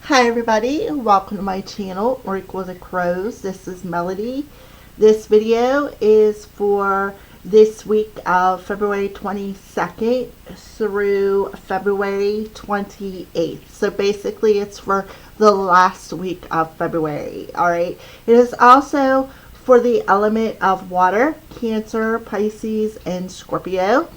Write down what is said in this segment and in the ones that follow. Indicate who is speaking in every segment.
Speaker 1: Hi everybody, welcome to my channel, Oracle of the Crows. This is Melody. This video is for this week of February 22nd through February 28th. So basically it's for the last week of February, alright? It is also for the element of water, Cancer, Pisces, and Scorpio.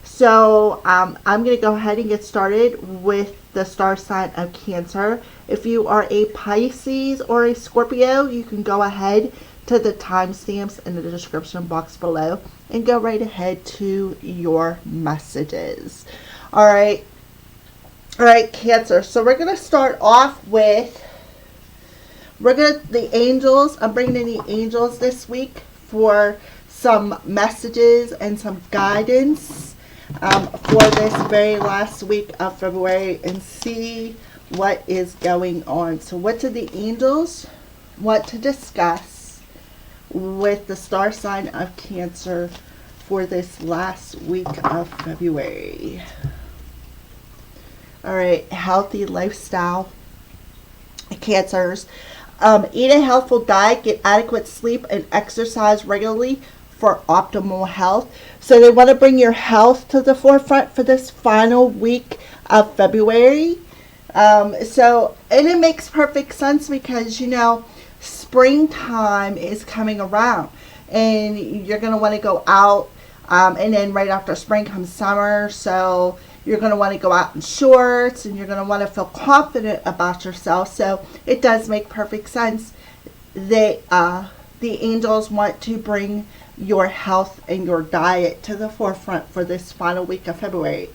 Speaker 1: So I'm going to go ahead and get started with the star sign of Cancer. If you are a Pisces or a Scorpio, you can go ahead to the timestamps in the description box below and go right ahead to your messages. All right, Cancer. So we're going to start off with the angels. I'm bringing in the angels this week for some messages and some guidance for this very last week of February, and see what is going on. So what do the angels want to discuss with the star sign of Cancer for this last week of February? All right, healthy lifestyle, Cancers. Eat a healthful diet, get adequate sleep, and exercise regularly for optimal health. So they want to bring your health to the forefront for this final week of February. And it makes perfect sense because, you know, springtime is coming around and you're going to want to go out. And then right after spring comes summer. So you're going to want to go out in shorts and you're going to want to feel confident about yourself. So it does make perfect sense that the angels want to bring your health and your diet to the forefront for this final week of February.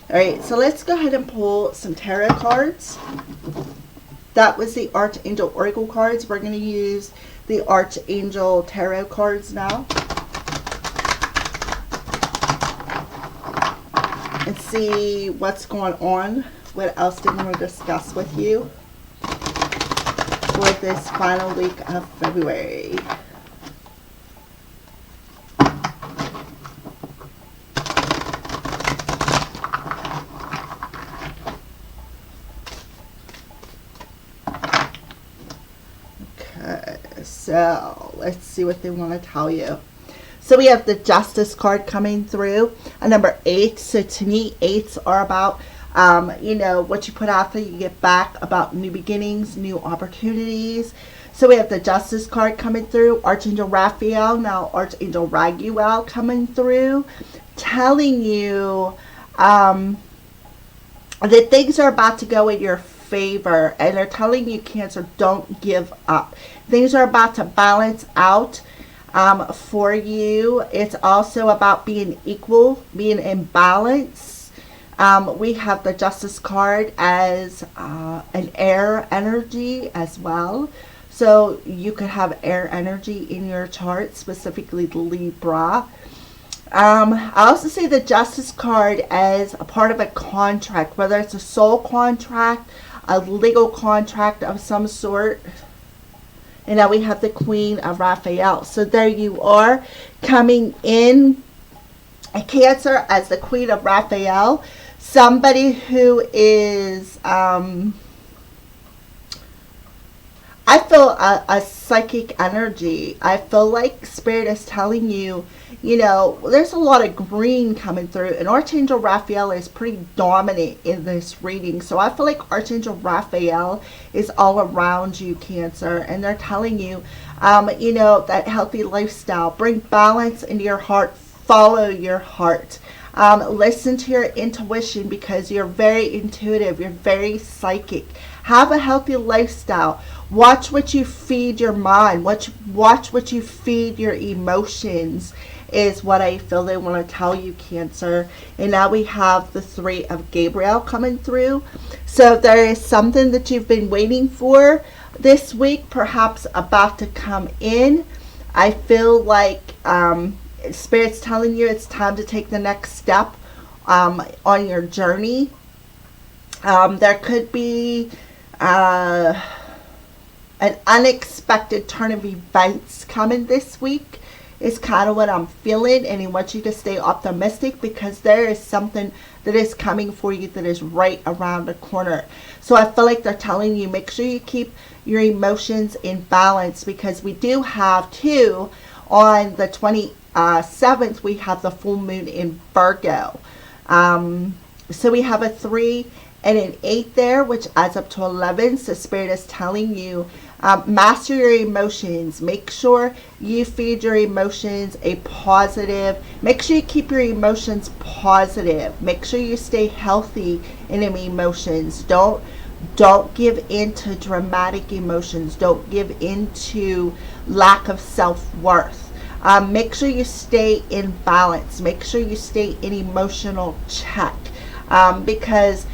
Speaker 1: All right, so let's go ahead and pull some tarot cards. That was the Archangel Oracle cards. We're going to use the Archangel Tarot cards now and see what's going on. What else do we want to discuss with you for this final week of February? So let's see what they want to tell you. So we have the Justice card coming through, a number 8. So to me, 8s are about, you know, what you put out there, you get back, about new beginnings, new opportunities. So we have the Justice card coming through, Archangel Raphael, now Archangel Raguel coming through, telling you that things are about to go in your favor, and they're telling you, Cancer, don't give up. Things are about to balance out for you. It's also about being equal, being in balance. We have the Justice card as an air energy as well. So you could have air energy in your chart, specifically Libra. I also see the Justice card as a part of a contract, whether it's a soul contract, a legal contract of some sort. And now we have the Queen of Raphael. So there you are, coming in, Cancer, as the Queen of Raphael. Somebody who is, I feel a psychic energy. I feel like Spirit is telling you, you know, there's a lot of green coming through, and Archangel Raphael is pretty dominant in this reading. So I feel like Archangel Raphael is all around you, Cancer, and they're telling you, you know, that healthy lifestyle, bring balance into your heart, follow your heart. Listen to your intuition because you're very intuitive, you're very psychic. Have a healthy lifestyle. Watch what you feed your mind. Watch what you feed your emotions is what I feel they want to tell you, Cancer. And now we have the 3 of Gabriel coming through. So there is something that you've been waiting for this week, perhaps about to come in. I feel like Spirit's telling you it's time to take the next step on your journey. There could be an unexpected turn of events coming this week is kind of what I'm feeling, and he wants you to stay optimistic because there is something that is coming for you that is right around the corner. So I feel like they're telling you, make sure you keep your emotions in balance, because we do have too, on the 27th, we have the full moon in Virgo. So we have a 3 and an 8 there, which adds up to 11. So Spirit is telling you, master your emotions. Make sure you feed your emotions a positive. Make sure you keep your emotions positive. Make sure you stay healthy in emotions. Don't give in to dramatic emotions. Don't give in to lack of self-worth. Make sure you stay in balance. Make sure you stay in emotional check, because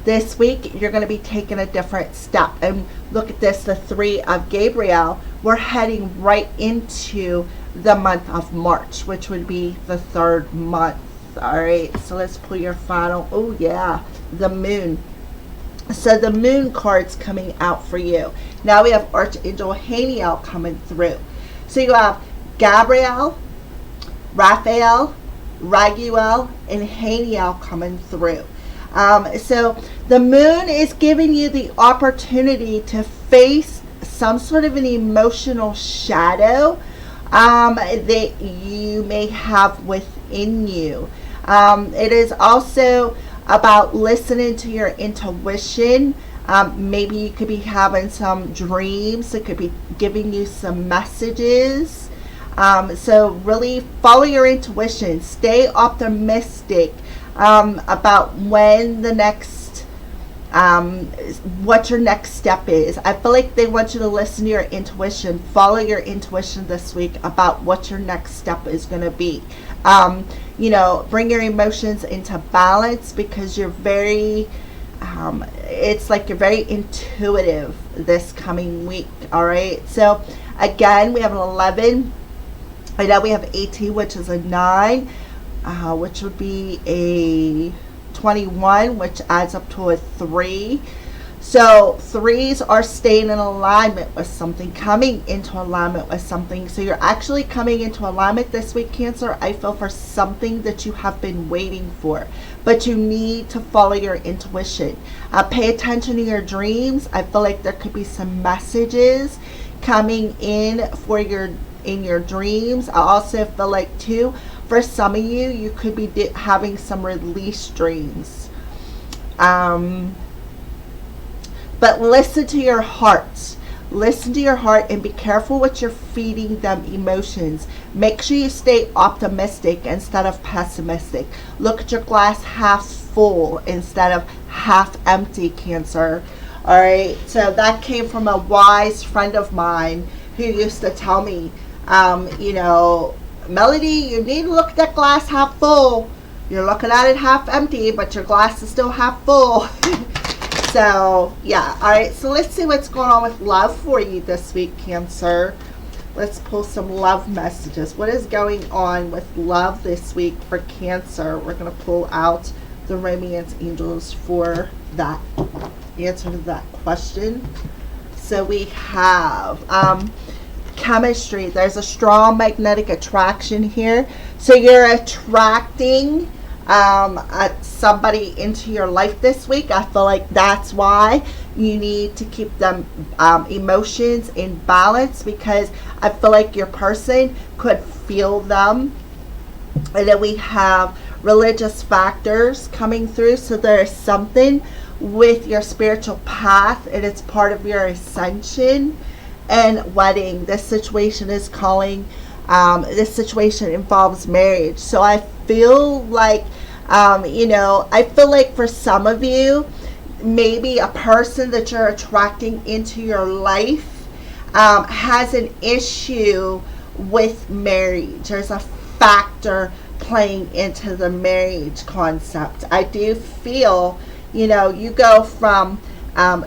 Speaker 1: this week you're going to be taking a different step. And look at this, the 3 of Gabriel. We're heading right into the month of March, which would be the 3rd month. All right, so let's pull your final. Oh yeah, the moon. So the moon card's coming out for you. Now we have Archangel Haniel coming through. So you have Gabriel, Raphael, Raguel, and Haniel coming through. So the moon is giving you the opportunity to face some sort of an emotional shadow that you may have within you. It is also about listening to your intuition. Maybe you could be having some dreams that could be giving you some messages. So really follow your intuition. Stay optimistic about when the next, what your next step is. I feel like they want you to listen to your intuition. Follow your intuition this week about what your next step is going to be. You know, bring your emotions into balance, because you're very, it's like you're very intuitive this coming week. All right. So again, we have an 11. I know we have 18, which is a 9, which would be a 21, which adds up to a 3. So 3s are staying in alignment with something, coming into alignment with something. So you're actually coming into alignment this week, Cancer, I feel, for something that you have been waiting for. But you need to follow your intuition. Pay attention to your dreams. I feel like there could be some messages coming in for in your dreams. I also feel like too, for some of you, you could be having some release dreams. But listen to your heart. Listen to your heart and be careful what you're feeding them emotions. Make sure you stay optimistic instead of pessimistic. Look at your glass half full instead of half empty, Cancer. All right, so that came from a wise friend of mine who used to tell me, you know, Melody, you need to look at that glass half full. You're looking at it half empty, but your glass is still half full. So, yeah. All right, so let's see what's going on with love for you this week, Cancer. Let's pull some love messages. What is going on with love this week for Cancer? We're going to pull out the romance angels for that answer to that question. So we have chemistry. There's a strong magnetic attraction here. So you're attracting somebody into your life this week. I feel like that's why you need to keep them emotions in balance, because I feel like your person could feel them. And then we have religious factors coming through. So there is something with your spiritual path, and it's part of your ascension and wedding. This situation is calling, this situation involves marriage. So I feel like, you know, I feel like for some of you, maybe a person that you're attracting into your life has an issue with marriage. There's a factor playing into the marriage concept. I do feel, you know, you go from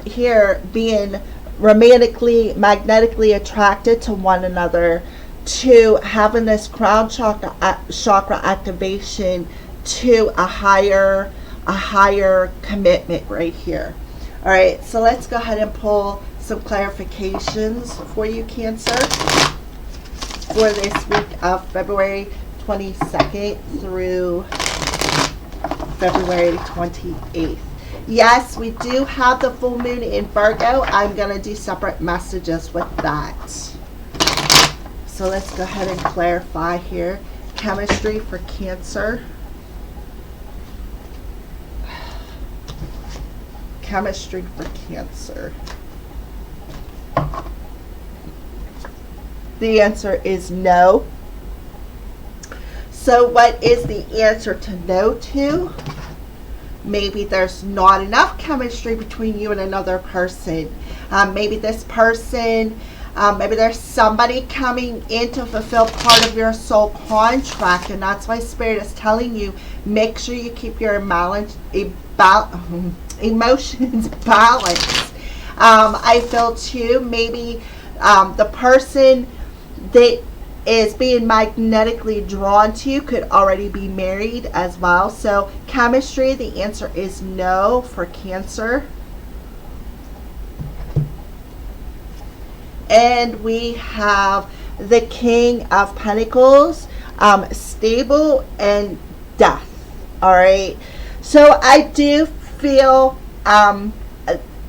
Speaker 1: here being romantically, magnetically attracted to one another, to having this crown chakra activation, to a higher commitment right here. All right, so let's go ahead and pull some clarifications for you, Cancer. for this week of February 22nd through February 28th. Yes, we do have the full moon in Virgo. I'm going to do separate messages with that. So let's go ahead and clarify here. Chemistry for Cancer. Chemistry for Cancer. The answer is no. So what is the answer to no to? Maybe there's not enough chemistry between you and another person. Maybe this person, maybe there's somebody coming in to fulfill part of your soul contract, and that's why Spirit is telling you, make sure you keep your emotions balanced. I feel too, maybe the person that is being magnetically drawn to you could already be married as well. So chemistry, the answer is no for Cancer. And we have the King of Pentacles, stable and death. All right. So I do feel that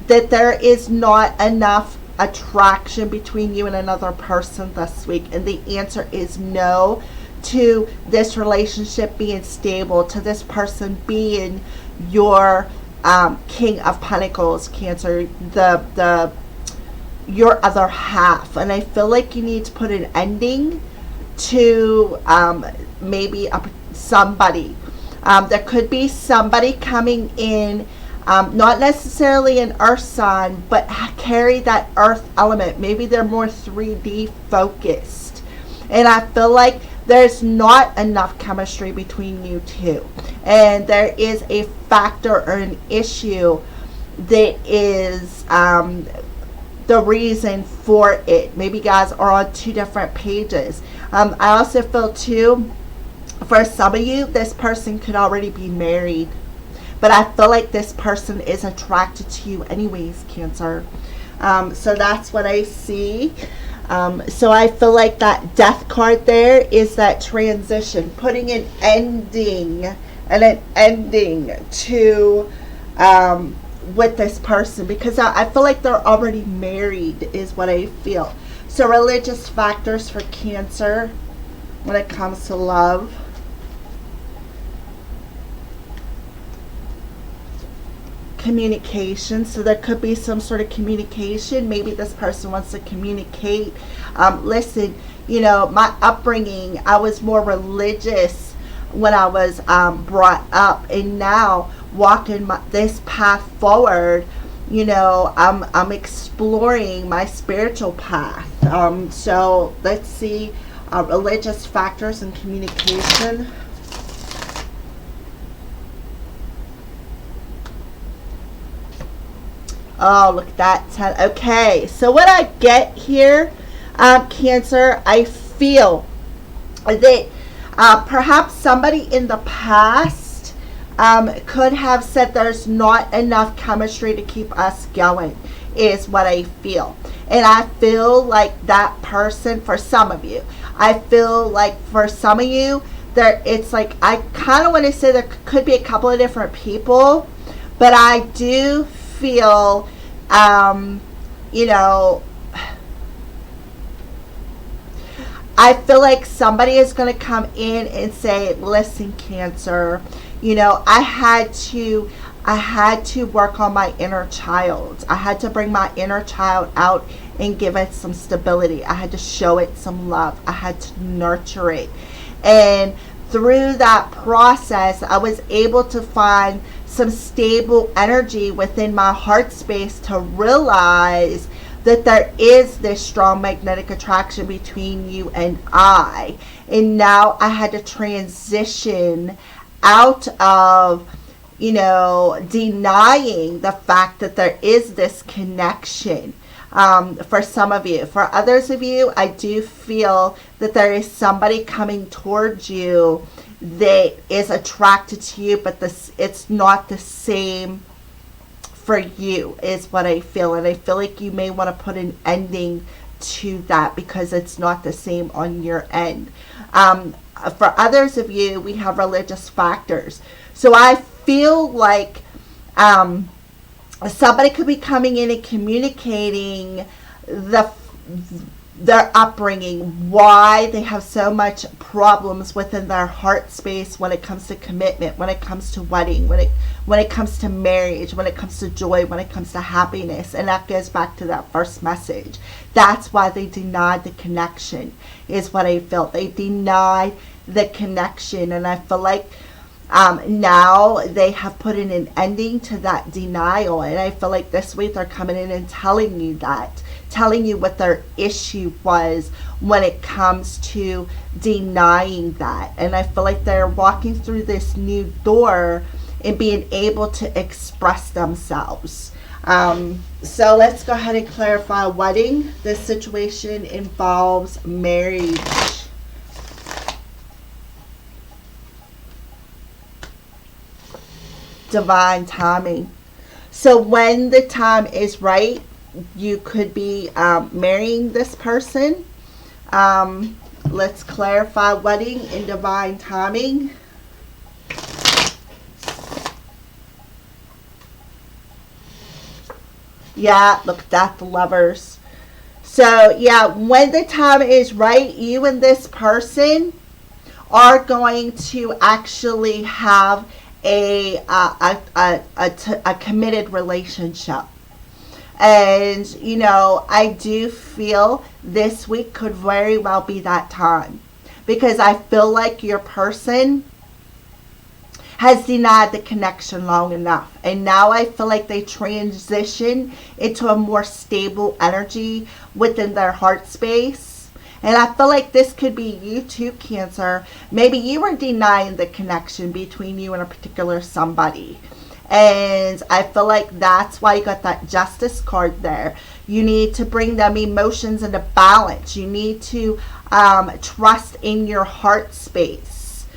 Speaker 1: there is not enough attraction between you and another person this week, and the answer is no to this relationship being stable, to this person being your King of Pentacles, Cancer, your other half. And I feel like you need to put an ending to maybe somebody. There could be somebody coming in, not necessarily an earth sign, but carry that earth element. Maybe they're more 3D focused. And I feel like there's not enough chemistry between you two. And there is a factor or an issue that is the reason for it. Maybe you guys are on two different pages. I also feel too, for some of you, this person could already be married. But I feel like this person is attracted to you anyways, Cancer. So that's what I see. So I feel like that death card there is that transition, putting an ending to with this person, because I feel like they're already married is what I feel. So religious factors for Cancer when it comes to love. Communication. So there could be some sort of communication. Maybe this person wants to communicate. Listen, you know, my upbringing, I was more religious when I was brought up, and now walking this path forward, you know, I'm exploring my spiritual path. So let's see, religious factors and communication. Oh, look at that 10. Okay, so what I get here, Cancer, I feel that perhaps somebody in the past could have said there's not enough chemistry to keep us going, is what I feel. And I feel like that person, for some of you, I feel like for some of you, it's like, I kind of want to say there could be a couple of different people, but I do feel, you know, I feel like somebody is going to come in and say, listen, Cancer, you know, I had to work on my inner child. I had to bring my inner child out and give it some stability. I had to show it some love. I had to nurture it. And through that process, I was able to find some stable energy within my heart space to realize that there is this strong magnetic attraction between you and I. And now I had to transition out of, you know, denying the fact that there is this connection. For some of you. For others of you, I do feel that there is somebody coming towards you that is attracted to you, but it's not the same for you, is what I feel. And I feel like you may want to put an ending to that because it's not the same on your end. For others of you, we have religious factors. So I feel like somebody could be coming in and communicating their upbringing, why they have so much problems within their heart space when it comes to commitment, when it comes to wedding, when it comes to marriage, when it comes to joy, when it comes to happiness. And that goes back to that first message. That's why they denied the connection, is what I felt. They denied the connection, and I feel like now they have put in an ending to that denial, and I feel like this week they're coming in and telling you that, telling you what their issue was when it comes to denying that. And I feel like they're walking through this new door and being able to express themselves. So let's go ahead and clarify wedding. This situation involves marriage. Divine timing. So when the time is right, you could be marrying this person. Let's clarify wedding and divine timing. Yeah, look at that, the Lovers. So yeah, when the time is right, you and this person are going to actually have a committed relationship. And you know, I do feel this week could very well be that time, because I feel like your person has denied the connection long enough, and now I feel like they transition into a more stable energy within their heart space. And I feel like this could be you too, Cancer. Maybe you were denying the connection between you and a particular somebody. And I feel like that's why you got that Justice card there. You need to bring them emotions into balance. You need to trust in your heart space.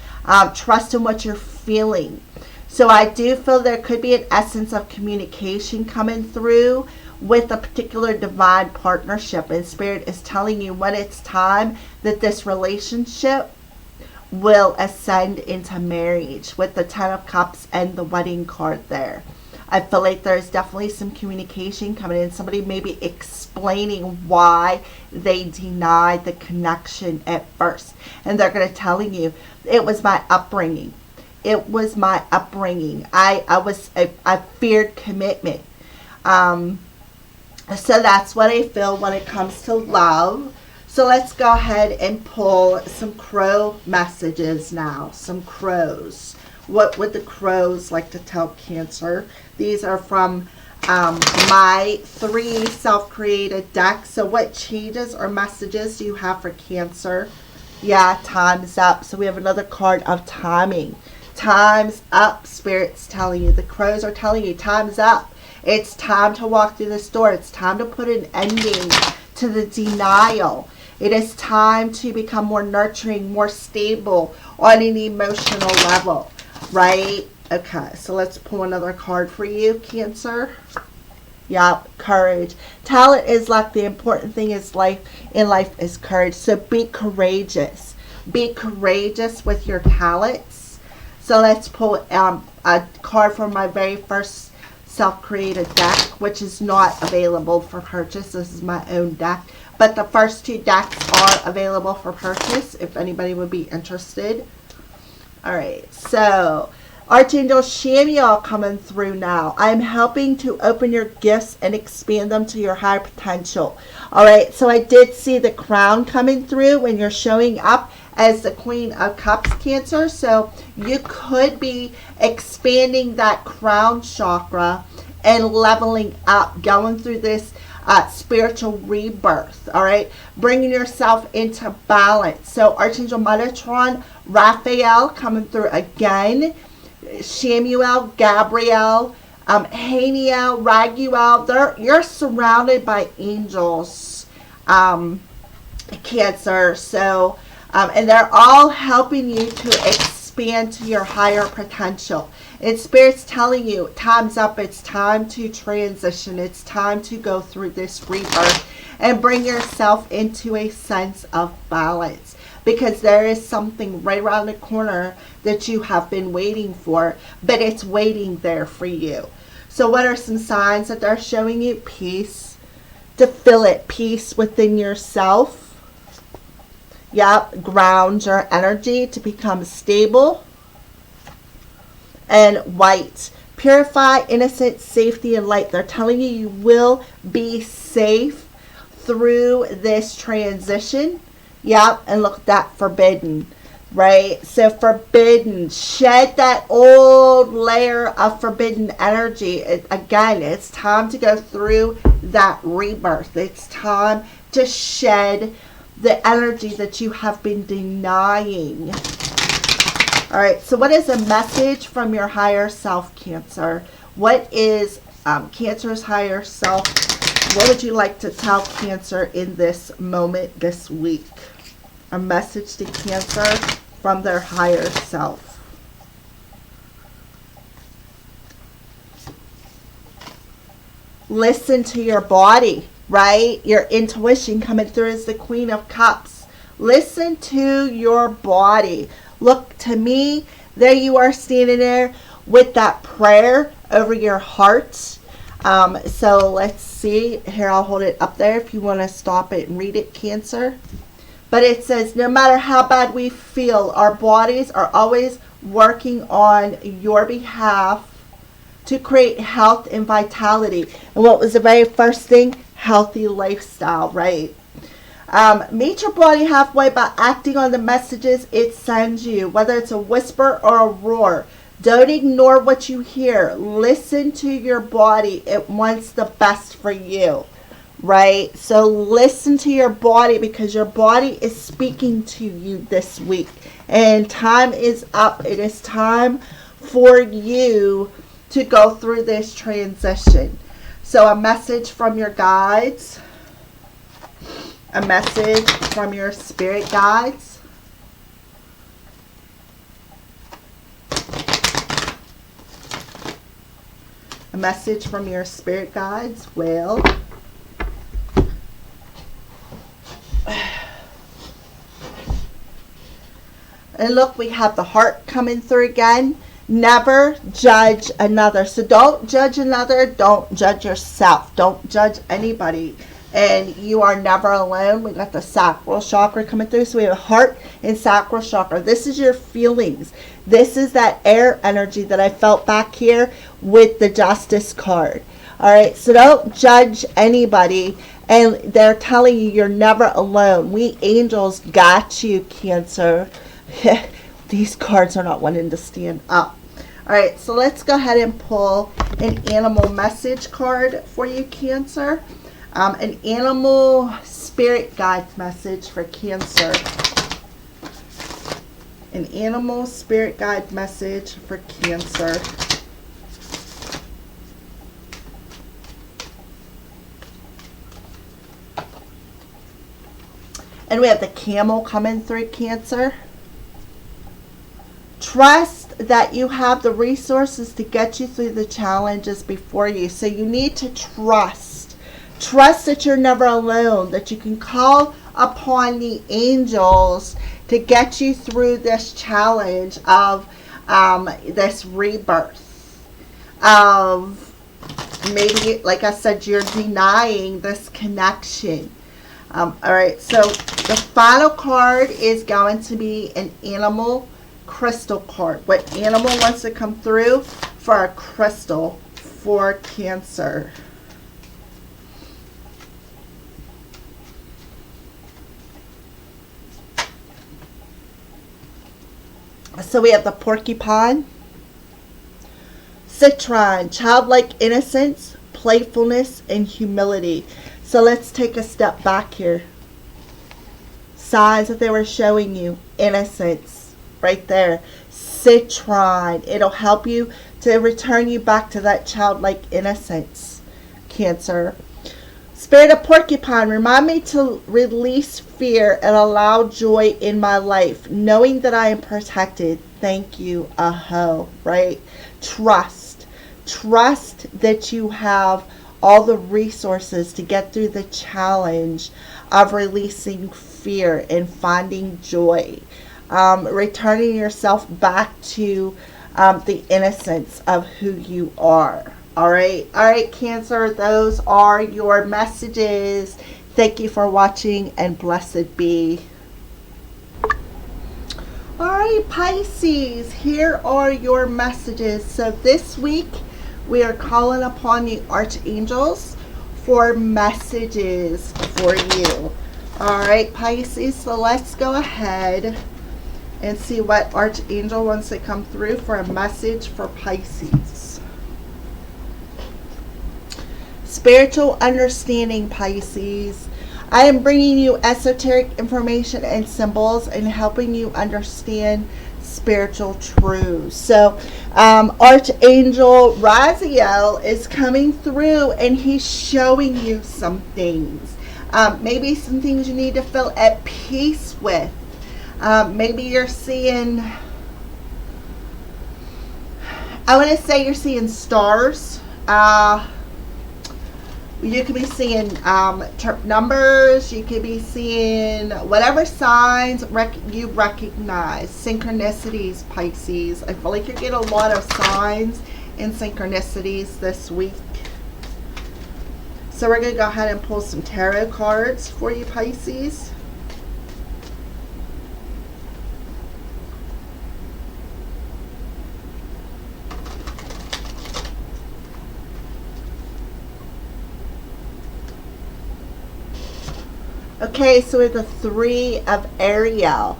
Speaker 1: Trust in what you're feeling. So I do feel there could be an essence of communication coming through with a particular divine partnership, and Spirit is telling you when it's time that this relationship will ascend into marriage, with the 10 of Cups and the wedding card there. I feel like there's definitely some communication coming in. Somebody may be explaining why they denied the connection at first, and they're going to telling you, it was my upbringing. It was my upbringing. I feared commitment. So that's what I feel when it comes to love. So let's go ahead and pull some crow messages now. Some crows. What would the crows like to tell Cancer? These are from my 3 self-created decks. So what changes or messages do you have for Cancer? Yeah, time's up. So we have another card of timing. Time's up, Spirit's telling you. The crows are telling you time's up. It's time to walk through this door. It's time to put an ending to the denial. It is time to become more nurturing, more stable on an emotional level, right? Okay, so let's pull another card for you, Cancer. Yep, courage. Talent is luck. The important thing is in life is courage. So be courageous. Be courageous with your talents. So let's pull a card from my very first self-created deck, which is not available for purchase. This is my own deck, but the first 2 decks are available for purchase if anybody would be interested. All right, so Archangel Chamuel coming through now. I'm helping to open your gifts and expand them to your high potential. All right, so I did see the crown coming through when you're showing up as the Queen of Cups, Cancer. So you could be expanding that crown chakra and leveling up, going through this spiritual rebirth. All right, bringing yourself into balance. So Archangel Metatron, Raphael coming through again. Shamuel, Gabriel, Haniel, Raguel. You're surrounded by angels, Cancer. So and they're all helping you to expand to your higher potential. And Spirit's telling you, time's up. It's time to transition. It's time to go through this rebirth and bring yourself into a sense of balance. Because there is something right around the corner that you have been waiting for, but it's waiting there for you. So what are some signs that they're showing you? Peace. To feel it. Peace within yourself. Yep. Ground your energy to become stable. And white. Purify, innocent, safety, and light. They're telling you you will be safe through this transition. Yep, and look at that, forbidden, right? So forbidden, shed that old layer of forbidden energy. Again, it's time to go through that rebirth. It's time to shed the energy that you have been denying. All right, so what is a message from your higher self, Cancer? What is Cancer's higher self? What would you like to tell Cancer in this moment, this week? A message to Cancer from their higher self. Listen to your body, right? Your intuition coming through as the Queen of Cups. Listen to your body. Look, to me, there you are standing there with that prayer over your heart. So let's see. Here, I'll hold it up there if you want to stop it and read it, Cancer. But it says, no matter how bad we feel, our bodies are always working on your behalf to create health and vitality. And what was the very first thing? Healthy lifestyle, right? Meet your body halfway by acting on the messages it sends you, whether it's a whisper or a roar. Don't ignore what you hear. Listen to your body. It wants the best for you. Right? So listen to your body, because your body is speaking to you this week. And time is up. It is time for you to go through this transition. So a message from your guides. A message from your spirit guides. A message from your spirit guides. Well, and look, we have the heart coming through again. Never judge another. So don't judge another. Don't judge yourself. Don't judge anybody. And you are never alone. We got the sacral chakra coming through. So we have heart and sacral chakra. This is your feelings. This is that air energy that I felt back here with the Justice card. All right. So don't judge anybody. And they're telling you you're never alone. We angels got you, Cancer. These cards are not wanting to stand up. All right, so let's go ahead and pull an animal message card for you, Cancer. An animal spirit guide message for Cancer. An animal spirit guide message for Cancer. And we have the camel coming through, Cancer. Trust that you have the resources to get you through the challenges before you. So you need to trust. Trust that you're never alone, that you can call upon the angels to get you through this challenge of this rebirth. Of maybe, like I said, you're denying this connection. All right, so the final card is going to be an animal crystal card. What animal wants to come through for a crystal for Cancer? So we have the porcupine, citron, childlike innocence, playfulness, and humility. So let's take a step back here. Signs that they were showing you. Innocence. Right there. Citron. It'll help you to return you back to that childlike innocence, Cancer. Spirit of porcupine, remind me to release fear and allow joy in my life, knowing that I am protected. thank you, aho, right? Trust. Trust that you have all the resources to get through the challenge of releasing fear and finding joy. Returning yourself back to the innocence of who you are. All right, Cancer, those are your messages. Thank you for watching, and blessed be. All right, Pisces, here are your messages. So this week, we are calling upon the archangels for messages for you. All right, Pisces, so let's go ahead and see what archangel wants to come through for a message for Pisces. Spiritual understanding, Pisces. I am bringing you esoteric information and symbols and helping you understand spiritual truths. So Archangel Raziel is coming through, and he's showing you some things. Maybe some things you need to feel at peace with. Maybe you're seeing, I want to say you're seeing stars. You could be seeing numbers. You could be seeing whatever signs you recognize. Synchronicities, Pisces. I feel like you're getting a lot of signs and synchronicities this week. So we're going to go ahead and pull some tarot cards for you, Pisces. Okay, so we have the Three of Ariel.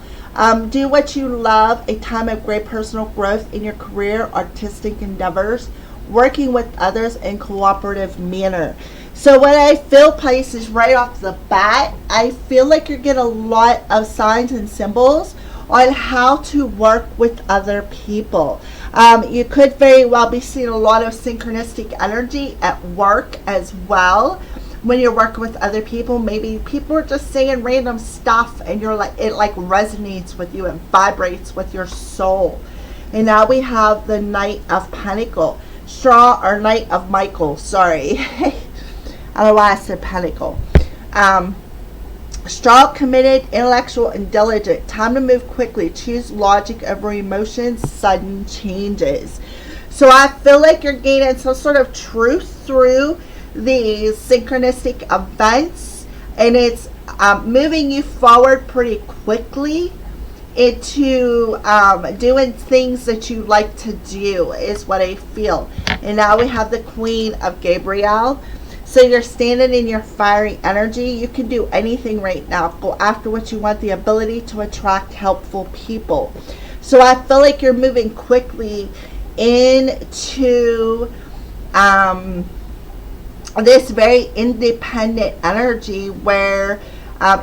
Speaker 1: Do what you love, a time of great personal growth in your career, artistic endeavors, working with others in cooperative manner. So what I feel, Pisces, right off the bat, I feel like you're getting a lot of signs and symbols on how to work with other people. You could very well be seeing a lot of synchronistic energy at work as well. When you're working with other people, maybe people are just saying random stuff, and you're like, it like resonates with you and vibrates with your soul. And now we have the Knight of Pentacle, Knight of Michael. Sorry, I don't know why I said Pentacle. Strong, committed, intellectual, and diligent. Time to move quickly. Choose logic over emotions. Sudden changes. So I feel like you're gaining some sort of truth through these synchronistic events, and it's moving you forward pretty quickly into doing things that you like to do, is what I feel. And now we have the Queen of Gabriel. So you're standing in your fiery energy. You can do anything right now. Go after what you want, the ability to attract helpful people. So I feel like you're moving quickly into this very independent energy where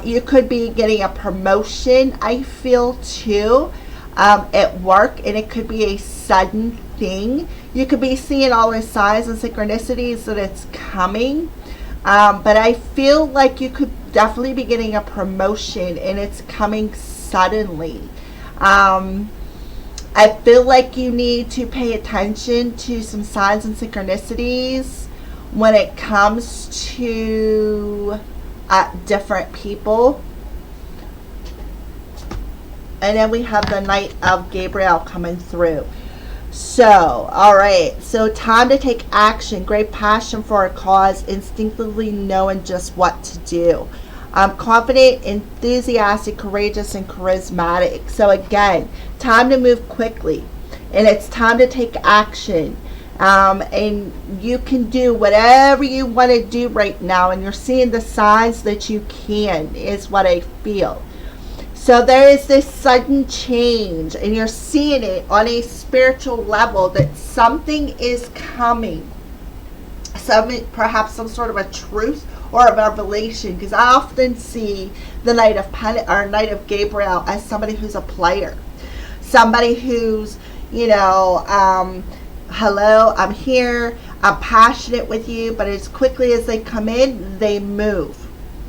Speaker 1: you could be getting a promotion, I feel, too, at work, and it could be a sudden thing. You could be seeing all the signs and synchronicities that it's coming, but I feel like you could definitely be getting a promotion, and it's coming suddenly. I feel like you need to pay attention to some signs and synchronicities when it comes to different people. And then we have the Knight of Gabriel coming through. So, all right. So time to take action. Great passion for a cause. Instinctively knowing just what to do. Confident, enthusiastic, courageous, and charismatic. So again, time to move quickly. And it's time to take action. And you can do whatever you want to do right now, and you're seeing the signs that you can, is what I feel. So there is this sudden change, and you're seeing it on a spiritual level, that something is coming. Perhaps some sort of a truth or a revelation, because I often see the Knight of Gabriel as somebody who's a player, somebody who's, hello, I'm here, I'm passionate with you, but as quickly as they come in, they move.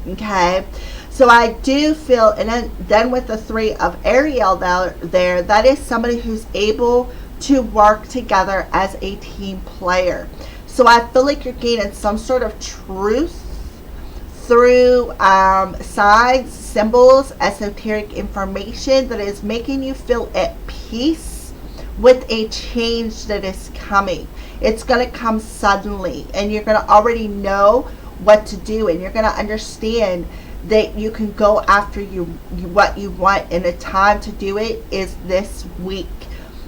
Speaker 1: Okay, So I do feel, and then with the 3 of Ariel there, that is somebody who's able to work together as a team player. So I feel like you're gaining some sort of truth through signs, symbols, esoteric information that is making you feel at peace with a change that is coming. It's going to come suddenly, and you're going to already know what to do, and you're going to understand that you can go after what you want, and the time to do it is this week.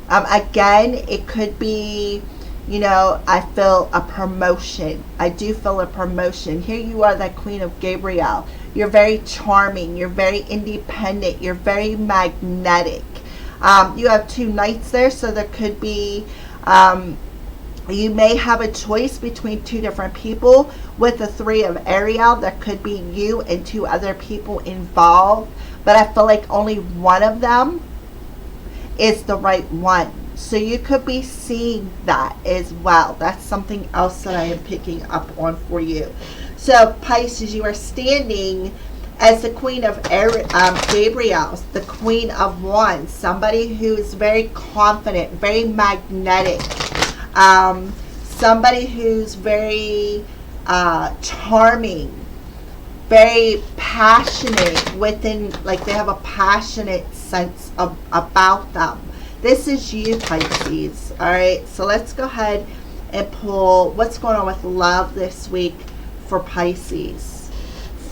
Speaker 1: Again, it could be, I feel a promotion. I do feel a promotion. Here you are, the Queen of Gabriel. You're very charming. You're very independent. You're very magnetic. You have 2 knights there, so there could be, you may have a choice between 2 different people. With the 3 of Ariel, there could be you and 2 other people involved, but I feel like only one of them is the right one. So you could be seeing that as well. That's something else that I am picking up on for you. So Pisces, you are standing as the Queen of Gabriel, the Queen of Wands, somebody who is very confident, very magnetic, somebody who's very charming, very passionate within, like they have a passionate sense about them. This is you, Pisces. All right, so let's go ahead and pull what's going on with love this week for Pisces.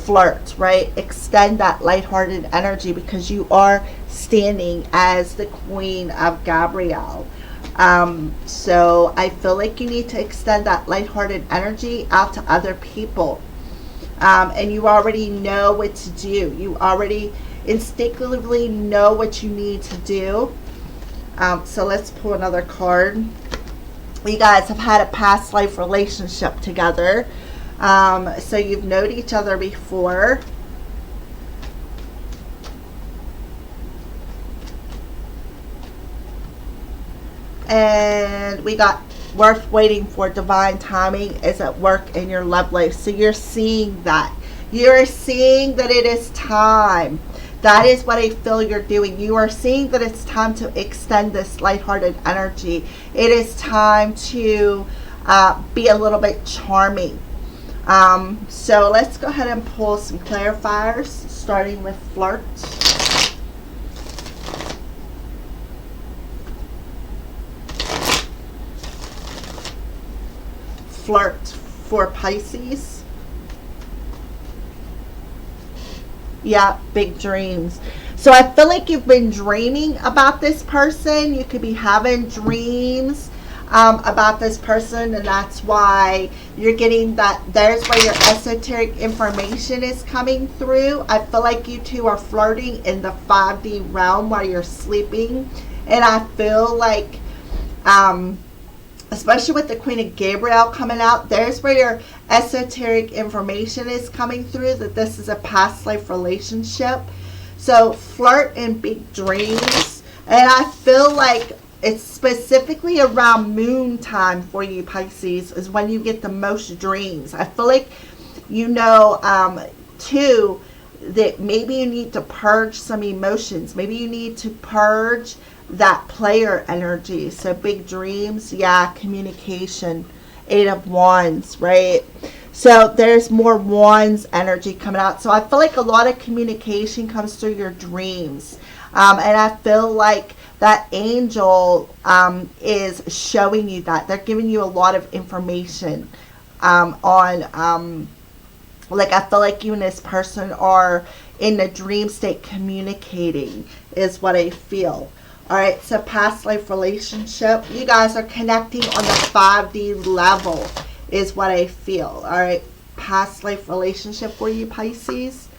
Speaker 1: Flirt, right? Extend that lighthearted energy, because you are standing as the Queen of Gabriel. So I feel like you need to extend that lighthearted energy out to other people. And you already know what to do. You already instinctively know what you need to do. So let's pull another card. You guys have had a past life relationship together. So you've known each other before. And we got worth waiting for. Divine timing is at work in your love life. So you're seeing that. You're seeing that it is time. That is what I feel you're doing. You are seeing that it's time to extend this lighthearted energy. It is time to be a little bit charming. So let's go ahead and pull some clarifiers, starting with flirt. Flirt for Pisces. Yeah, big dreams. So I feel like you've been dreaming about this person. You could be having dreams about this person, and that's why you're getting that. There's where your esoteric information is coming through. I feel like you two are flirting in the 5D realm while you're sleeping, and I feel like especially with the Queen of Gabriel coming out, there's where your esoteric information is coming through, that this is a past life relationship. So flirt and big dreams. And I feel like it's specifically around moon time for you, Pisces, is when you get the most dreams. I feel like, too, that maybe you need to purge some emotions. Maybe you need to purge that player energy. So big dreams, yeah, communication, 8 of Wands, right? So there's more Wands energy coming out. So I feel like a lot of communication comes through your dreams. And I feel like that angel is showing you that. They're giving you a lot of information on, like, I feel like you and this person are in the dream state communicating, is what I feel. All right, so past life relationship. You guys are connecting on the 5D level, is what I feel. All right, past life relationship for you, Pisces.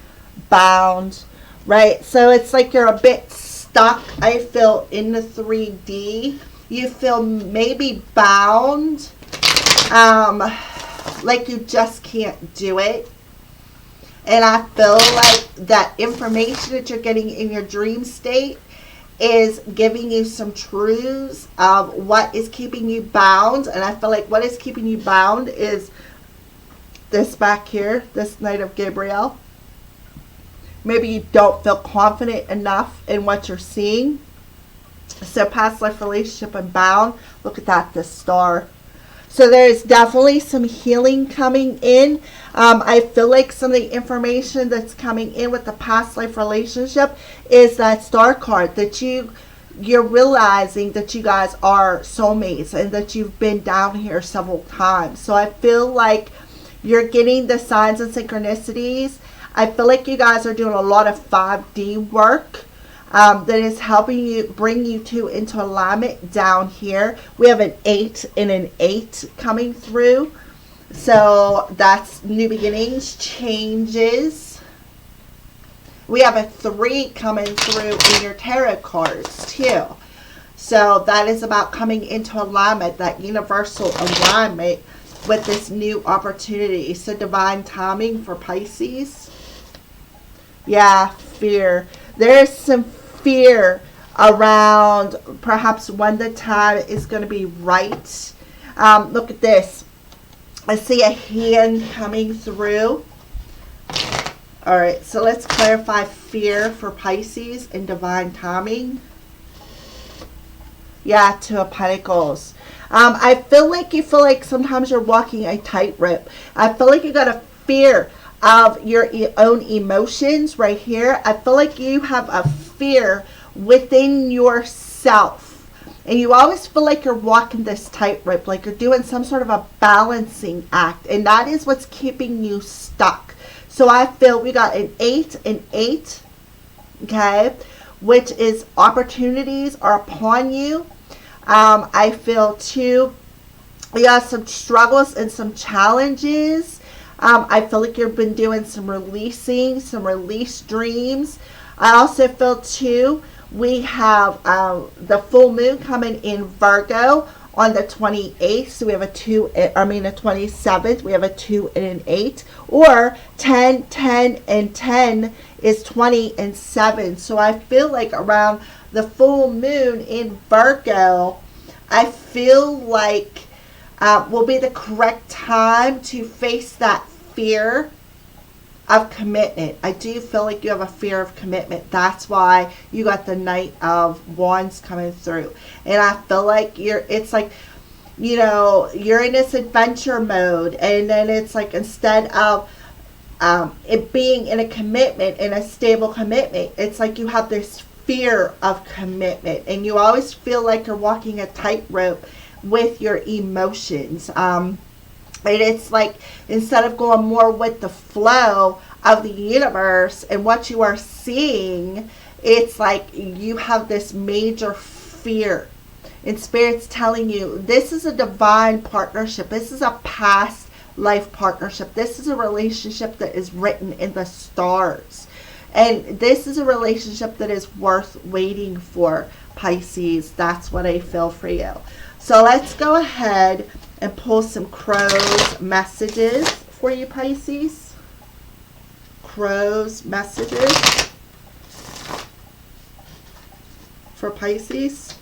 Speaker 1: Bound, right? So it's like you're a bit stuck, I feel, in the 3D. You feel maybe bound, like you just can't do it. And I feel like that information that you're getting in your dream state is giving you some truths of what is keeping you bound. And I feel like what is keeping you bound is this back here, this Knight of Gabriel. Maybe you don't feel confident enough in what you're seeing. So past life relationship and bound. Look at that, the star. So there's definitely some healing coming in. I feel like some of the information that's coming in with the past life relationship is that star card, that you're realizing that you guys are soulmates and that you've been down here several times. So I feel like you're getting the signs and synchronicities. I feel like you guys are doing a lot of 5D work. That is helping you bring you two into alignment down here. We have an 8 and an 8 coming through. So that's new beginnings, changes. We have a 3 coming through in your tarot cards too. So that is about coming into alignment, that universal alignment with this new opportunity. So divine timing for Pisces. Yeah, fear. There's some fear around perhaps when the time is going to be right. Look at this. I see a hand coming through. All right, so let's clarify fear for Pisces and divine timing. Yeah, Two of Pentacles. I feel like you feel like sometimes you're walking a tightrope. I feel like you got a fear of your own emotions right here. I feel like you have a fear within yourself, and you always feel like you're walking this tightrope, like you're doing some sort of a balancing act, and that is what's keeping you stuck. So I feel we got an 8 and 8, okay, which is opportunities are upon you. I feel too we got some struggles and some challenges. I feel like you've been doing some releasing, some release dreams. I also feel too, we have the full moon coming in Virgo on the 28th. So we have a 27th. We have a 2 and an 8. Or 10, 10, and 10 is 20 and 7. So I feel like around the full moon in Virgo, I feel like will be the correct time to face that fear of commitment. I do feel like you have a fear of commitment. That's why you got the Knight of Wands coming through. And I feel like it's like, you know, you're in this adventure mode, and then it's like instead of it being in a commitment, in a stable commitment, it's like you have this fear of commitment, and you always feel like you're walking a tightrope with your emotions. And it's like instead of going more with the flow of the universe and what you are seeing, it's like you have this major fear. And Spirit's telling you this is a divine partnership. This is a past life partnership. This is a relationship that is written in the stars. And this is a relationship that is worth waiting for, Pisces. That's what I feel for you. So let's go ahead and pull some Crow's messages for you, Pisces. Crow's messages for Pisces.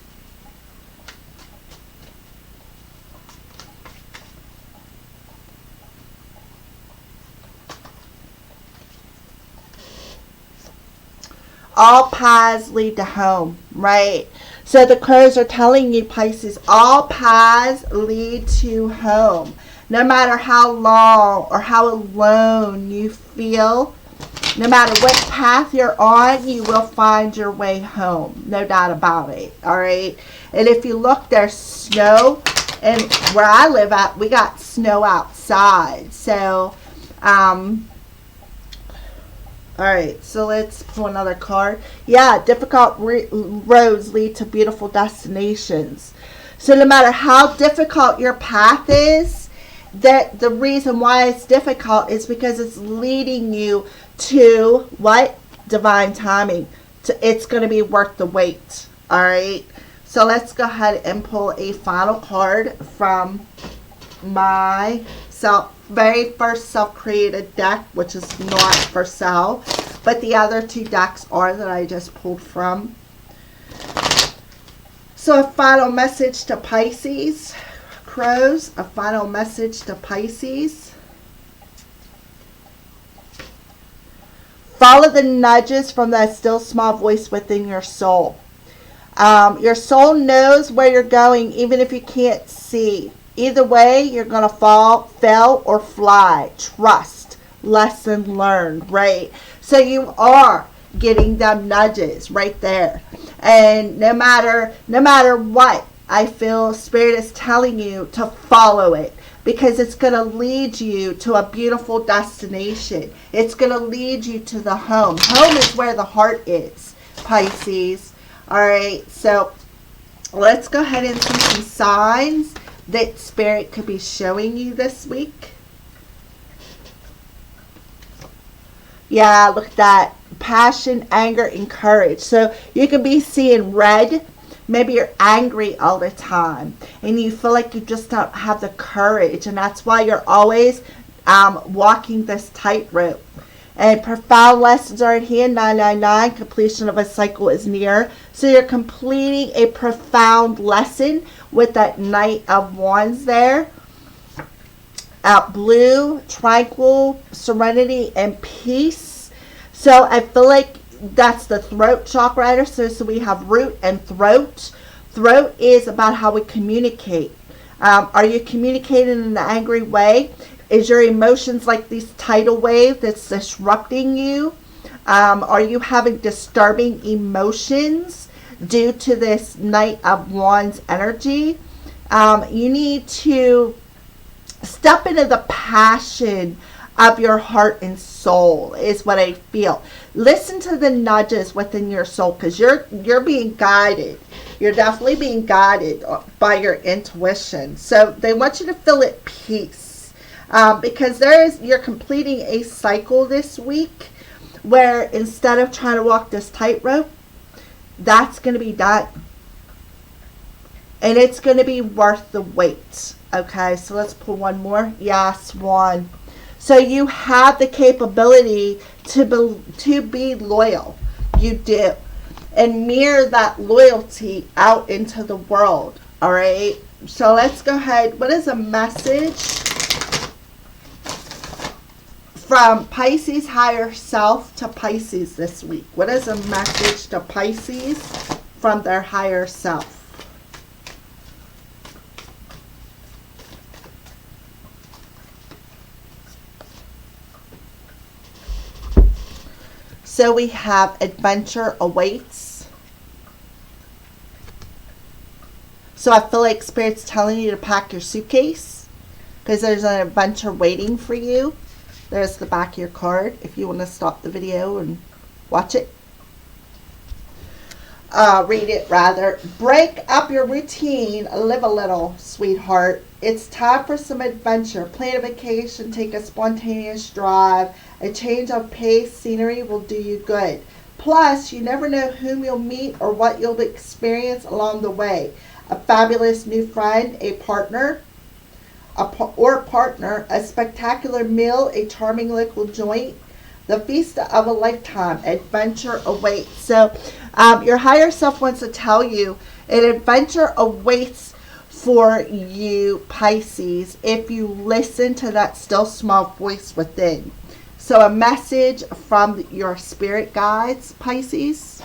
Speaker 1: All paths lead to home, right? So the crows are telling you, Pisces, all paths lead to home. No matter how long or how alone you feel, no matter what path you're on, you will find your way home. No doubt about it, all right? And if you look, there's snow. And where I live at, we got snow outside. So, all right, so let's pull another card. Yeah, difficult roads lead to beautiful destinations. So no matter how difficult your path is, that the reason why it's difficult is because it's leading you to what? Divine timing. It's going to be worth the wait. All right. So let's go ahead and pull a final card from my very first self-created deck, which is not for sale, but the other two decks are that I just pulled from. So a final message to Pisces, crows, a final message to Pisces. Follow the nudges from that still small voice within your soul. Your soul knows where you're going, even if you can't see. Either way, you're going to fail, or fly. Trust. Lesson learned, right? So you are getting them nudges right there. And no matter what, I feel Spirit is telling you to follow it, because it's going to lead you to a beautiful destination. It's going to lead you to the home. Home is where the heart is, Pisces. All right, so let's go ahead and see some signs that Spirit could be showing you this week. Yeah, look at that. Passion, anger, and courage. So you could be seeing red. Maybe you're angry all the time and you feel like you just don't have the courage, and that's why you're always walking this tightrope. And profound lessons are at hand. 999, completion of a cycle is near. So you're completing a profound lesson with that Knight of Wands there. Blue, tranquil, serenity, and peace. So I feel like that's the throat chakra. So we have root and throat. Throat is about how we communicate. Are you communicating in an angry way? Is your emotions like this tidal wave that's disrupting you? Are you having disturbing emotions due to this Knight of Wands energy? You need to step into the passion of your heart and soul, is what I feel. Listen to the nudges within your soul, because you're being guided. You're definitely being guided by your intuition. So they want you to feel at peace, because you're completing a cycle this week where instead of trying to walk this tightrope, that's going to be done. And it's going to be worth the wait. Okay, so let's pull one more. Yes, one. So you have the capability to be loyal. You do. And mirror that loyalty out into the world. All right. So let's go ahead. What is a message from Pisces higher self to Pisces this week? What is a message to Pisces from their higher self? So we have adventure awaits. So I feel like Spirit's telling you to pack your suitcase, because there's an adventure waiting for you. There's the back of your card if you want to stop the video and watch it. Read it rather. Break up your routine. Live a little, sweetheart. It's time for some adventure. Plan a vacation. Take a spontaneous drive. A change of pace, scenery will do you good. Plus, you never know whom you'll meet or what you'll experience along the way. A fabulous new friend, a partner, a spectacular meal, a charming local joint. The feast of a lifetime. Adventure awaits. So your higher self wants to tell you an adventure awaits for you, Pisces, if you listen to that still small voice within. So a message from your spirit guides, Pisces.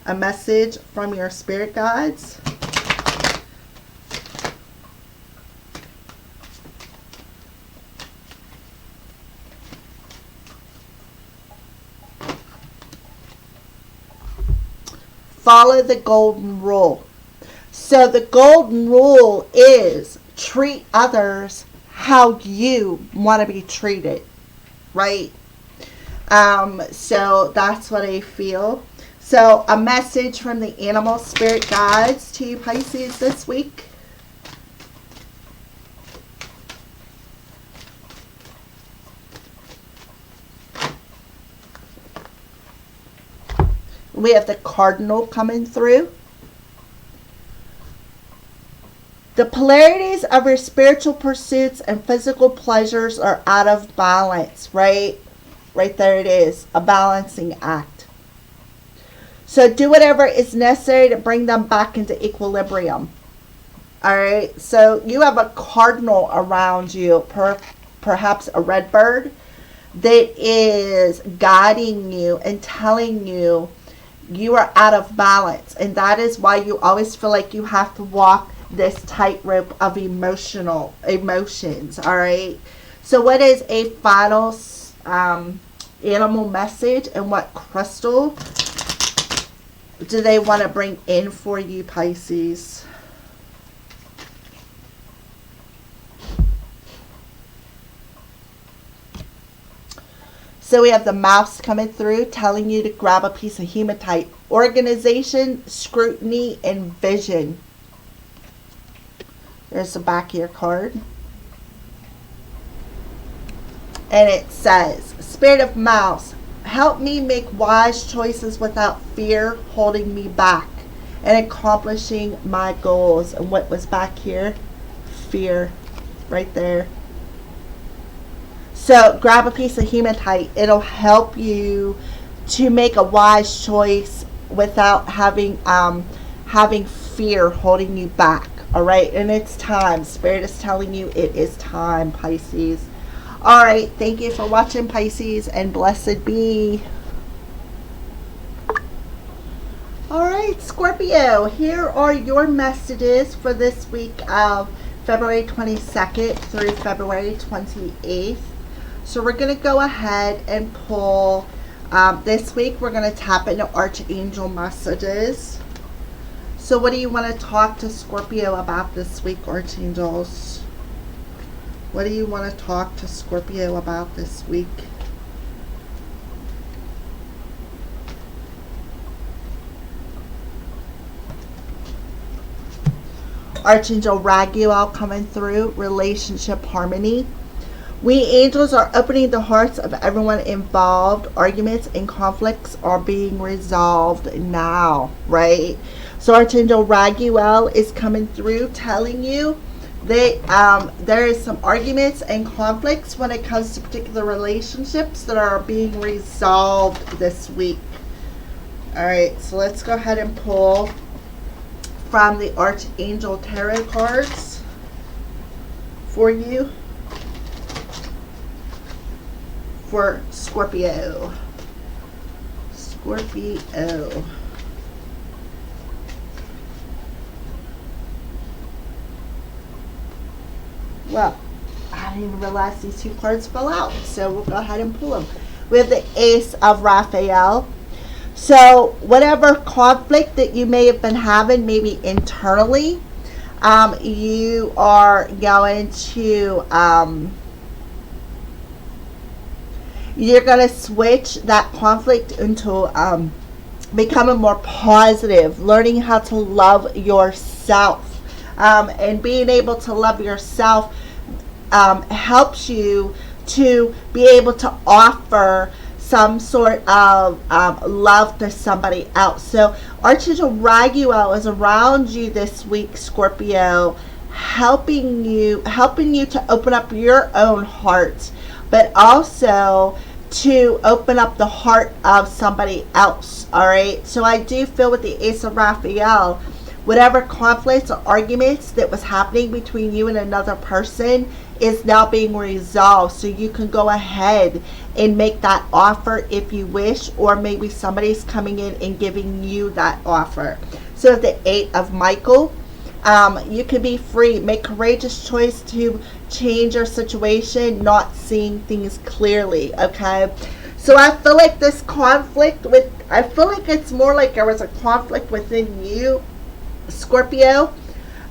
Speaker 1: A message from your spirit guides. Follow the golden rule. So the golden rule is treat others how you want to be treated, right? So that's what I feel. So a message from the animal spirit guides to you, Pisces, this week. We have the cardinal coming through. The polarities of your spiritual pursuits and physical pleasures are out of balance, right? Right there it is, a balancing act. So do whatever is necessary to bring them back into equilibrium. All right, so you have a cardinal around you, perhaps a red bird, that is guiding you and telling you you are out of balance. And that is why you always feel like you have to walk this tightrope of emotions. All right. So what is a final animal message, and what crystal do they want to bring in for you, Pisces? So we have the mouse coming through, telling you to grab a piece of hematite. Organization, scrutiny, and vision. There's the back of your card. And it says, Spirit of Mouse, help me make wise choices without fear holding me back and accomplishing my goals. And what was back here? Fear. Right there. So grab a piece of hematite. It'll help you to make a wise choice without having fear holding you back. All right. And it's time. Spirit is telling you it is time, Pisces. All right. Thank you for watching, Pisces, and blessed be. All right, Scorpio, here are your messages for this week of February 22nd through February 28th. So we're going to go ahead and pull, this week we're going to tap into Archangel messages. So what do you want to talk to Scorpio about this week, Archangels? What do you want to talk to Scorpio about this week? Archangel Raguel coming through, relationship harmony. We angels are opening the hearts of everyone involved. Arguments and conflicts are being resolved now, right? So Archangel Raguel is coming through telling you that there is some arguments and conflicts when it comes to particular relationships that are being resolved this week. All right, so let's go ahead and pull from the Archangel Tarot cards for you. For Scorpio. Scorpio. Well, I didn't even realize these two cards fell out. So we'll go ahead and pull them. We have the Ace of Raphael. So whatever conflict that you may have been having, maybe internally, you are going to... you're going to switch that conflict into becoming more positive, learning how to love yourself. And being able to love yourself helps you to be able to offer some sort of love to somebody else. So Archangel Raguel is around you this week, Scorpio, helping you to open up your own heart, but also to open up the heart of somebody else. All right. So I do feel with the Ace of Raphael, whatever conflicts or arguments that was happening between you and another person is now being resolved. So you can go ahead and make that offer if you wish, or maybe somebody's coming in and giving you that offer. So the Eight of Michael, you can be free. Make courageous choice to change your situation, not seeing things clearly. Okay. So I feel like this conflict I feel like it's more like there was a conflict within you, Scorpio.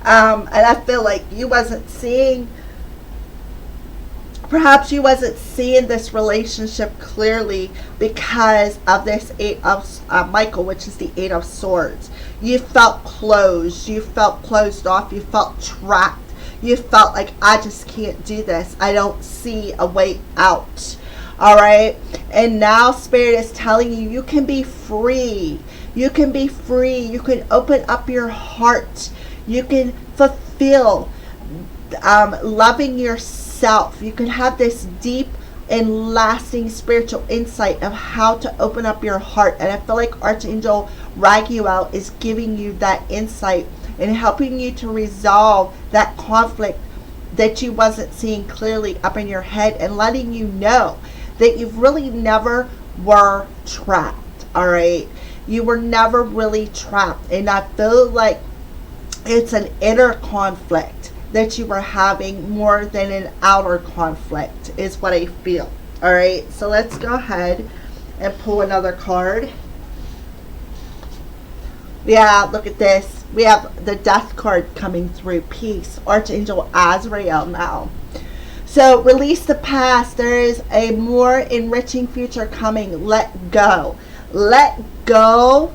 Speaker 1: And I feel like you wasn't seeing, perhaps you wasn't seeing this relationship clearly because of this Eight of Michael, which is the Eight of Swords. You felt closed. You felt closed off. You felt trapped. You felt like, I just can't do this. I don't see a way out. All right. And now Spirit is telling you, you can be free. You can be free. You can open up your heart. You can fulfill loving yourself. You can have this deep and lasting spiritual insight of how to open up your heart. And I feel like Archangel Raguel is giving you that insight and helping you to resolve that conflict that you wasn't seeing clearly up in your head, and letting you know that you've really never were trapped. All right, you were never really trapped, and I feel like it's an inner conflict that you were having more than an outer conflict is what I feel. All right, so let's go ahead and pull another card. Yeah, look at this. We have the Death card coming through. Peace. Archangel Azrael now. So release the past. There is a more enriching future coming. Let go. Let go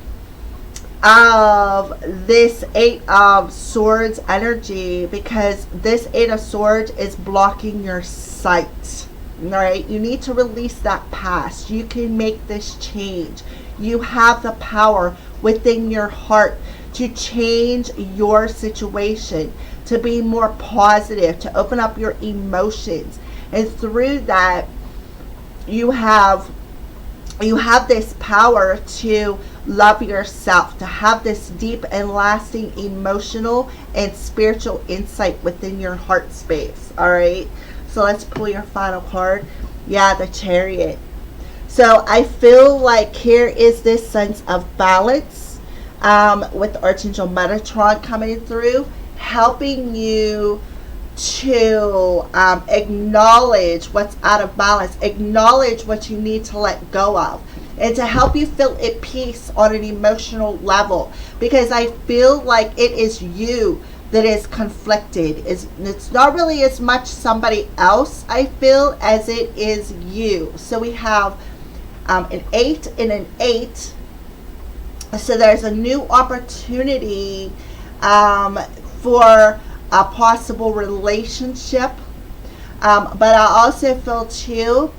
Speaker 1: of this Eight of Swords energy, because this Eight of Swords is blocking your sight. All right, you need to release that past. You can make this change. You have the power within your heart to change your situation, to be more positive, to open up your emotions, and through that you have this power to love yourself, to have this deep and lasting emotional and spiritual insight within your heart space. All right, so let's pull your final card. Yeah, the Chariot. So I feel like here is this sense of balance with Archangel Metatron coming through, helping you to acknowledge what's out of balance, acknowledge what you need to let go of, and to help you feel at peace on an emotional level, because I feel like it is you that is conflicted. It's not really as much somebody else, I feel, as it is you. So we have an 8 and an 8. So there's a new opportunity for a possible relationship. But I also feel too,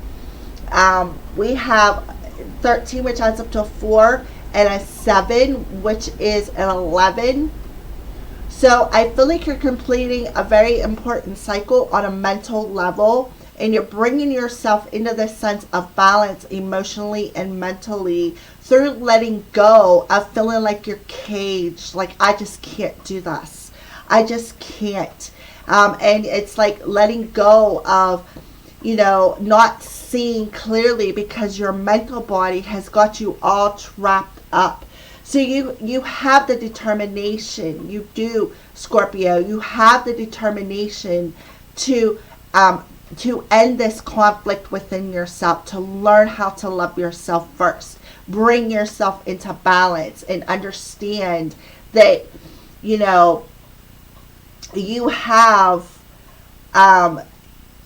Speaker 1: we have 13, which adds up to 4, and a 7, which is an 11. So I feel like you're completing a very important cycle on a mental level, and you're bringing yourself into this sense of balance emotionally and mentally through letting go of feeling like you're caged, like I just can't do this, I just can't. And it's like letting go of, not seeing clearly because your mental body has got you all trapped up. So you have the determination, you do, Scorpio, you have the determination to end this conflict within yourself, to learn how to love yourself first, bring yourself into balance, and understand that, you have,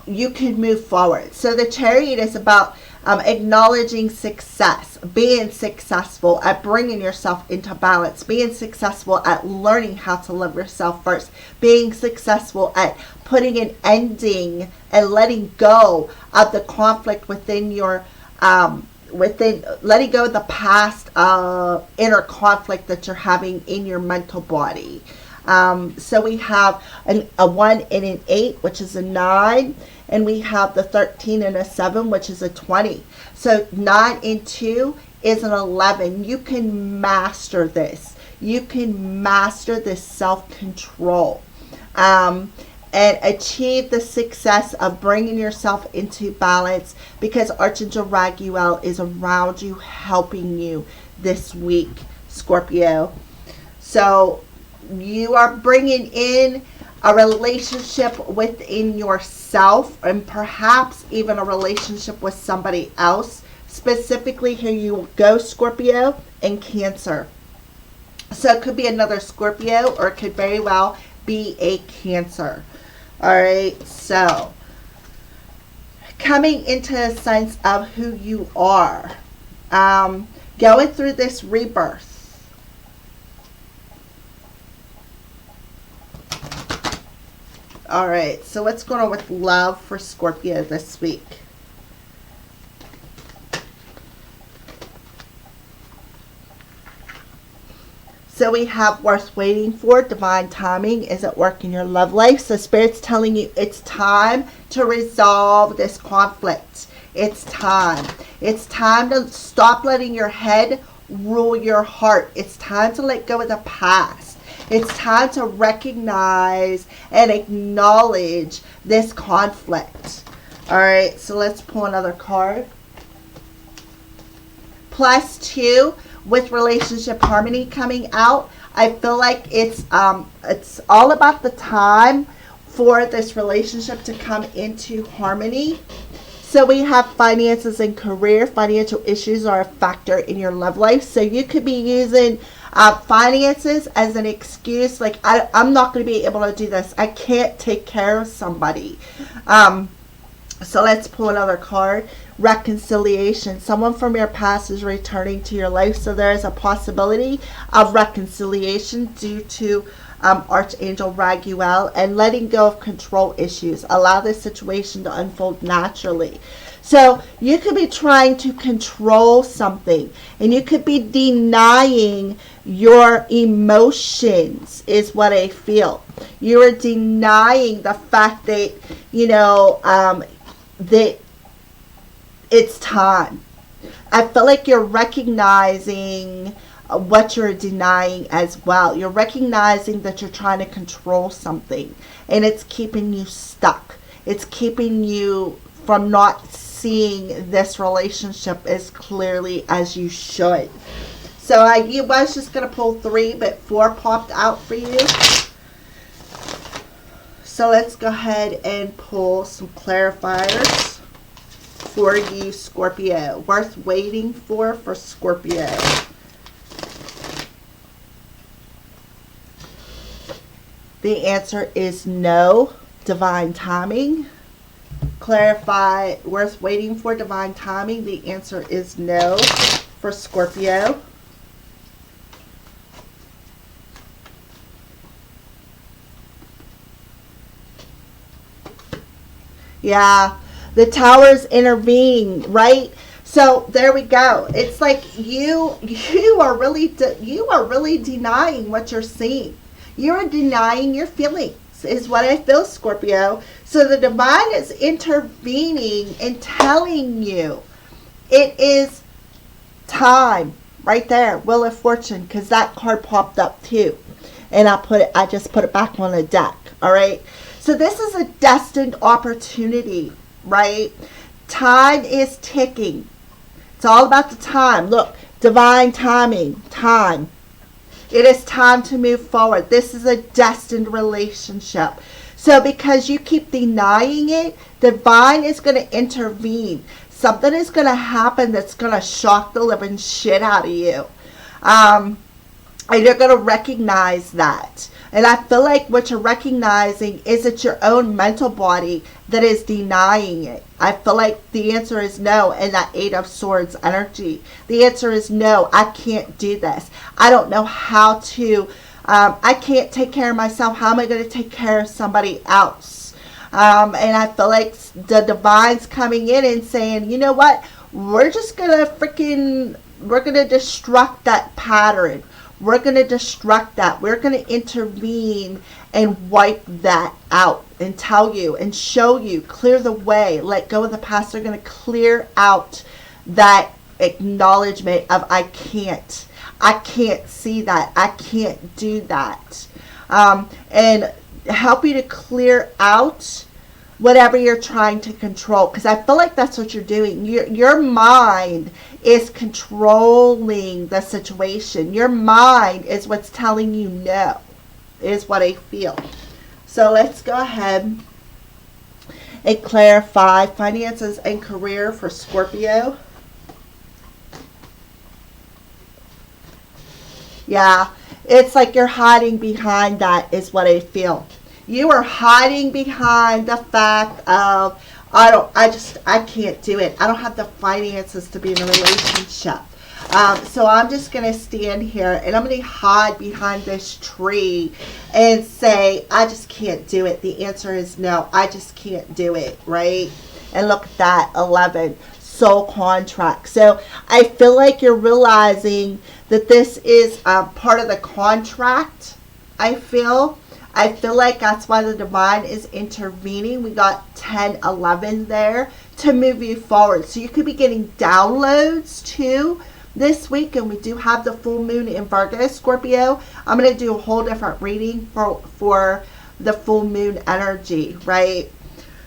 Speaker 1: you can move forward. So the Chariot is about acknowledging success, being successful at bringing yourself into balance, being successful at learning how to love yourself first, being successful at putting an ending and letting go of the conflict within your, letting go of the past inner conflict that you're having in your mental body. So we have a 1 and an 8, which is a 9. And we have the 13 and a 7, which is a 20. So 9 and 2 is an 11. You can master this. You can master this self-control. And achieve the success of bringing yourself into balance, because Archangel Raguel is around you, helping you this week, Scorpio. So you are bringing in a relationship within yourself, and perhaps even a relationship with somebody else. Specifically, here you go, Scorpio, and Cancer. So it could be another Scorpio, or it could very well be a Cancer. All right, so coming into a sense of who you are, going through this rebirth. All right, so what's going on with love for Scorpio this week? So we have worth waiting for. Divine timing is at work in your love life. So Spirit's telling you it's time to resolve this conflict. It's time. It's time to stop letting your head rule your heart. It's time to let go of the past It's time to recognize and acknowledge this conflict. All right, so let's pull another card. +2 with relationship harmony coming out. I feel like it's all about the time for this relationship to come into harmony. So we have finances and career. Financial issues are a factor in your love life. So you could be using finances as an excuse. Like, I'm not going to be able to do this. I can't take care of somebody. So let's pull another card. Reconciliation. Someone from your past is returning to your life. So there is a possibility of reconciliation due to Archangel Raguel, and letting go of control issues. Allow this situation to unfold naturally. So you could be trying to control something, and you could be denying your emotions, is what I feel. You are denying the fact that, that it's time. I feel like you're recognizing what you're denying as well. You're recognizing that you're trying to control something, and it's keeping you stuck. It's keeping you from not seeing this relationship as clearly as you should. So I was just going to pull 3, but 4 popped out for you. So let's go ahead and pull some clarifiers for you, Scorpio. Worth waiting for Scorpio. The answer is no. Divine timing. Clarify, worth waiting for divine timing. The answer is no for Scorpio. Yeah, the Tower's intervening, right? So there we go. It's like you are really denying what you're seeing. You're denying your feelings, is what I feel, Scorpio. So the divine is intervening and telling you it is time. Right there, Wheel of Fortune, because that card popped up too. And I just put it back on the deck. All right. So this is a destined opportunity, right? Time is ticking. It's all about the time. Look, divine timing, time. It is time to move forward. This is a destined relationship. So because you keep denying it, divine is going to intervene. Something is going to happen that's going to shock the living shit out of you. And you're going to recognize that. And I feel like what you're recognizing is it's your own mental body that is denying it. I feel like the answer is no in that 8 of Swords energy. The answer is no, I can't do this. I don't know how to, I can't take care of myself. How am I going to take care of somebody else? And I feel like the divine's coming in and saying, you know what? We're just going to we're going to destruct that pattern. We're going to destruct that. We're going to intervene and wipe that out and tell you and show you, clear the way, let go of the past. They're going to clear out that acknowledgement of I can't see that. I can't do that. And help you to clear out whatever you're trying to control, because I feel like that's what you're doing. Your mind is controlling the situation. Your mind is what's telling you no, is what I feel. So let's go ahead and clarify finances and career for Scorpio. Yeah, it's like you're hiding behind that, is what I feel. You are hiding behind the fact of, I can't do it. I don't have the finances to be in a relationship. So I'm just going to stand here and I'm going to hide behind this tree and say, I just can't do it. The answer is no, I just can't do it, right? And look at that, 11, soul contract. So I feel like you're realizing that this is part of the contract, I feel like that's why the divine is intervening. We got 10, 11 there to move you forward. So you could be getting downloads too This week, and we do have the full moon in Virgo, Scorpio. I'm going to do a whole different reading for the full moon energy, right?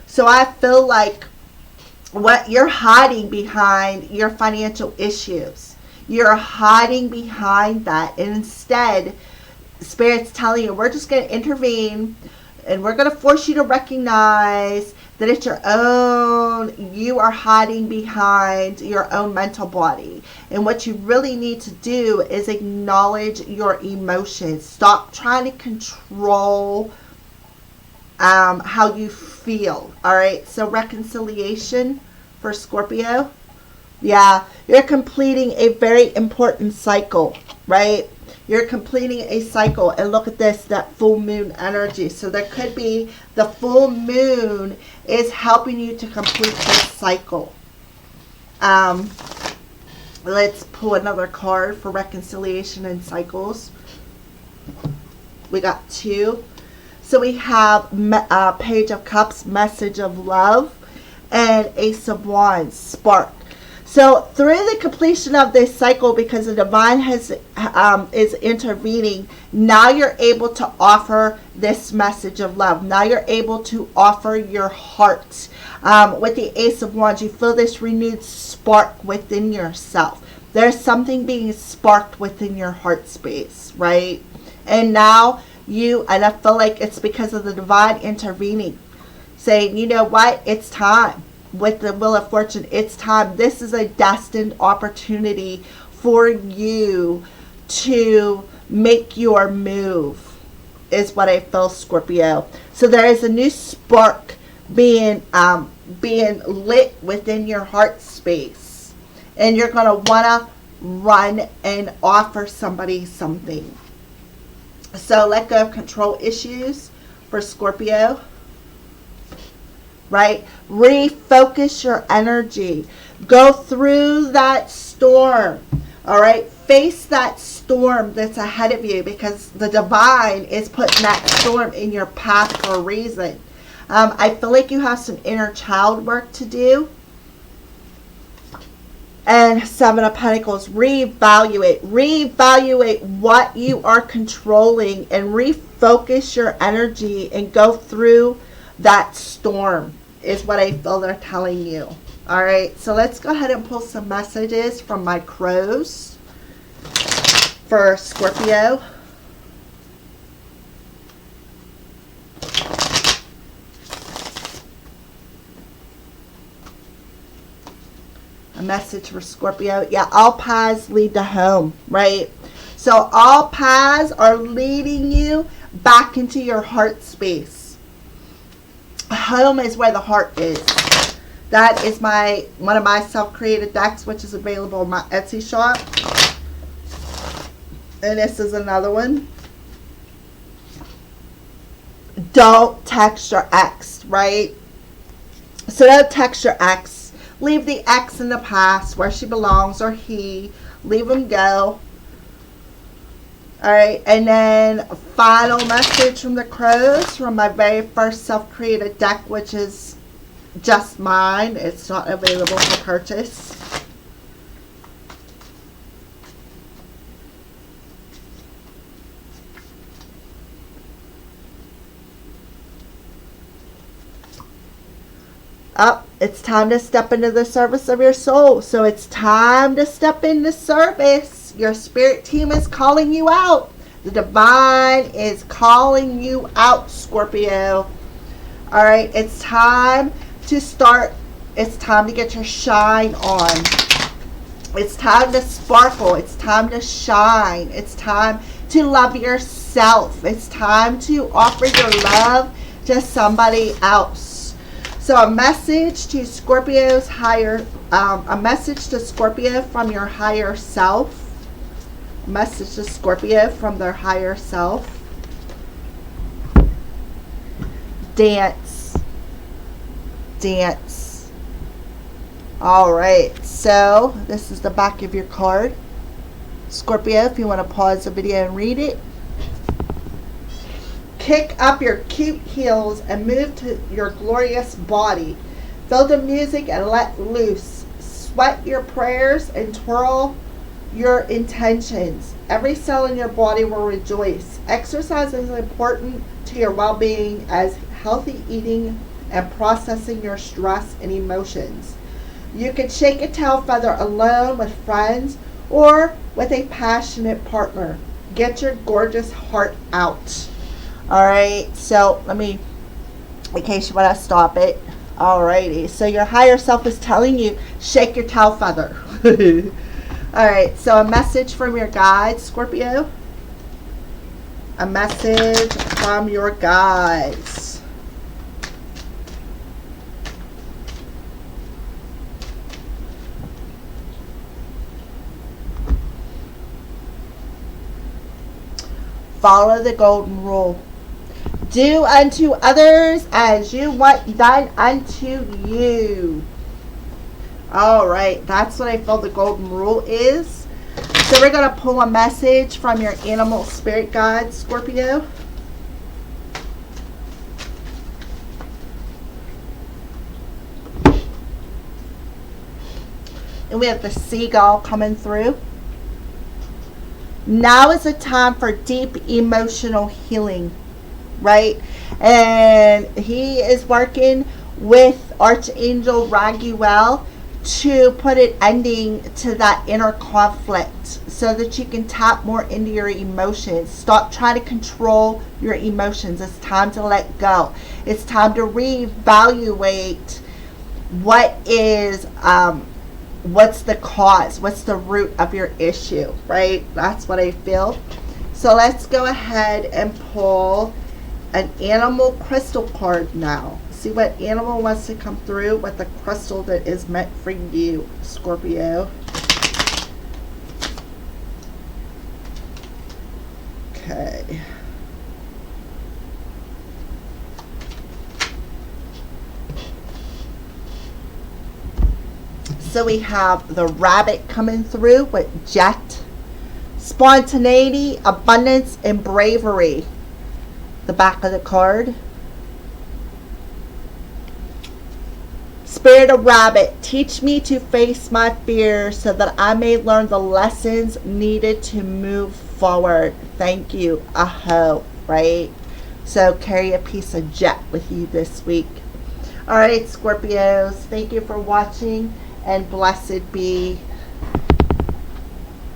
Speaker 1: So I feel like what you're hiding behind your financial issues, you're hiding behind that. And instead, Spirit's telling you, we're just going to intervene and we're going to force you to recognize that it's your own, you are hiding behind your own mental body. And what you really need to do is acknowledge your emotions. Stop trying to control how you feel. All right, so reconciliation for Scorpio. Yeah, you're completing a very important cycle, right? You're completing a cycle. And look at this, that full moon energy. So there could be the full moon is helping you to complete this cycle. Let's pull another card for reconciliation and cycles. We got 2. So we have Page of Cups, message of love, and Ace of Wands, spark. So through the completion of this cycle, because the divine is intervening, now you're able to offer this message of love. Now you're able to offer your heart. With the Ace of Wands, you feel this renewed spark within yourself. There's something being sparked within your heart space, right? And now and I feel like it's because of the divine intervening, saying, you know what, it's time. With the Wheel of Fortune, it's time. This is a destined opportunity for you to make your move, is what I feel, Scorpio. So there is a new spark being lit within your heart space, and you're going to want to run and offer somebody something. So let go of control issues for Scorpio. Right? Refocus your energy. Go through that storm. All right? Face that storm that's ahead of you, because the divine is putting that storm in your path for a reason. I feel like you have some inner child work to do. And 7 of Pentacles, reevaluate. Reevaluate what you are controlling and refocus your energy and go through that storm, is what I feel they're telling you. All right, so let's go ahead and pull some messages from my crows for Scorpio. A message for Scorpio. Yeah, all paths lead to home, right? So all paths are leading you back into your heart space. Home is where the heart is. That is one of my self-created decks, which is available in my Etsy shop. And this is another one. Don't text your ex, right? So don't text your ex. Leave the ex in the past where she belongs, or he. Leave them go. Alright, and then final message from the crows from my very first self-created deck, which is just mine. It's not available for purchase. It's time to step into the service of your soul. So it's time to step into service. Your spirit team is calling you out. The divine is calling you out, Scorpio. All right, it's time to start. It's time to get your shine on. It's time to sparkle. It's time to shine. It's time to love yourself. It's time to offer your love to somebody else. So a message to Scorpio's a message to Scorpio from your higher self. A message to Scorpio from their higher self. Dance. Dance. All right. So this is the back of your card. Scorpio, if you want to pause the video and read it. Kick up your cute heels and move to your glorious body. Feel the music and let loose. Sweat your prayers and twirl your intentions. Every cell in your body will rejoice. Exercise is important to your well-being as healthy eating and processing your stress and emotions. You can shake a tail feather alone with friends or with a passionate partner. Get your gorgeous heart out. Alright, so let me, in case you want to stop it. Alrighty, so your higher self is telling you, shake your tail feather. Alright, so a message from your guides, Scorpio. A message from your guides. Follow the golden rule. Do unto others as you want done unto you. Alright, that's what I feel the golden rule is. So we're going to pull a message from your animal spirit guide, Scorpio. And we have the seagull coming through. Now is a time for deep emotional healing, right? And he is working with Archangel Raguel to put an ending to that inner conflict so that you can tap more into your emotions. Stop trying to control your emotions. It's time to let go. It's time to reevaluate what is what's the cause, what's the root of your issue, right? That's what I feel. So let's go ahead and pull an animal crystal card now. See what animal wants to come through with the crystal that is meant for you, Scorpio. Okay. So we have the rabbit coming through with jet, spontaneity, abundance, and bravery. The back of the card. Spirit of rabbit, teach me to face my fears so that I may learn the lessons needed to move forward. Thank you. Aho, right? So carry a piece of jet with you this week. All right, Scorpios, thank you for watching, and blessed be